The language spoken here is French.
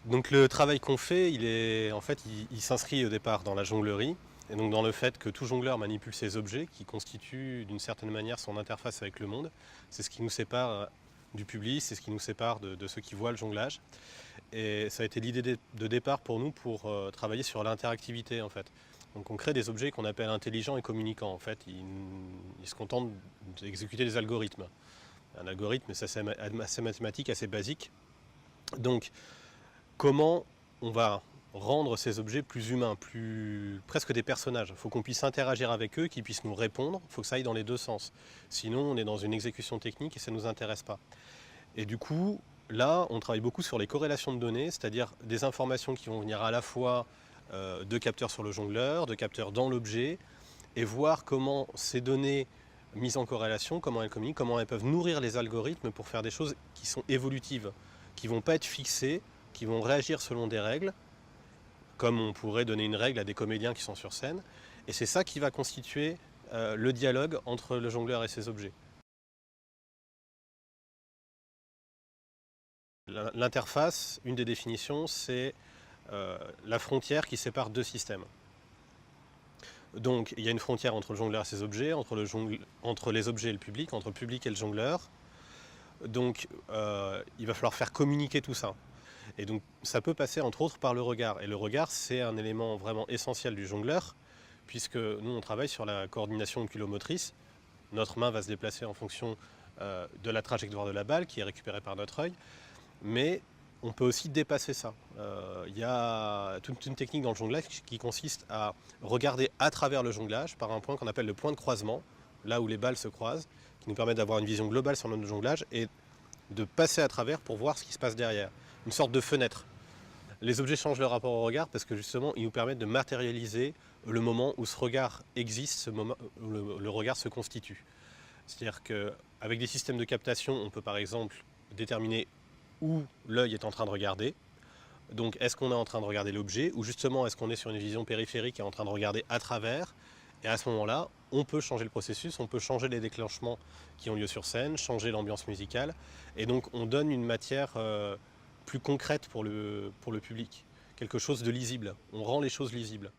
Donc le travail qu'on fait, il s'inscrit au départ dans la jonglerie, et donc dans le fait que tout jongleur manipule ses objets, qui constituent d'une certaine manière son interface avec le monde. C'est ce qui nous sépare du public, c'est ce qui nous sépare de ceux qui voient le jonglage. Et ça a été l'idée de départ pour nous pour travailler sur l'interactivité en fait. Donc on crée des objets qu'on appelle intelligents et communicants. En fait, ils se contentent d'exécuter des algorithmes. Un algorithme, c'est assez mathématique, assez basique. Donc comment on va rendre ces objets plus humains, presque des personnages. Il faut qu'on puisse interagir avec eux, qu'ils puissent nous répondre. Il faut que ça aille dans les deux sens. Sinon, on est dans une exécution technique et ça ne nous intéresse pas. Et du coup, là, on travaille beaucoup sur les corrélations de données, c'est-à-dire des informations qui vont venir à la fois de capteurs sur le jongleur, de capteurs dans l'objet, et voir comment ces données mises en corrélation, comment elles communiquent, comment elles peuvent nourrir les algorithmes pour faire des choses qui sont évolutives, qui ne vont pas être fixées, qui vont réagir selon des règles, comme on pourrait donner une règle à des comédiens qui sont sur scène. Et c'est ça qui va constituer le dialogue entre le jongleur et ses objets. L'interface, une des définitions, c'est la frontière qui sépare deux systèmes. Donc il y a une frontière entre le jongleur et ses objets, entre les objets et le public, entre le public et le jongleur. Donc il va falloir faire communiquer tout ça. Et donc ça peut passer entre autres par le regard. Et le regard, c'est un élément vraiment essentiel du jongleur, puisque nous on travaille sur la coordination oculomotrice. Notre main va se déplacer en fonction de la trajectoire de la balle qui est récupérée par notre œil. Mais on peut aussi dépasser ça. Il y a toute une technique dans le jonglage qui consiste à regarder à travers le jonglage par un point qu'on appelle le point de croisement, là où les balles se croisent, qui nous permet d'avoir une vision globale sur notre jonglage et de passer à travers pour voir ce qui se passe derrière. Une sorte de fenêtre. Les objets changent leur rapport au regard parce que justement, ils nous permettent de matérialiser le moment où ce regard existe, ce moment où le regard se constitue. C'est-à-dire qu'avec des systèmes de captation, on peut par exemple déterminer où l'œil est en train de regarder. Donc est-ce qu'on est en train de regarder l'objet ou justement est-ce qu'on est sur une vision périphérique et en train de regarder à travers. Et à ce moment-là, on peut changer le processus, on peut changer les déclenchements qui ont lieu sur scène, changer l'ambiance musicale. Et donc on donne une matière plus concrète pour le public, quelque chose de lisible. On rend les choses lisibles.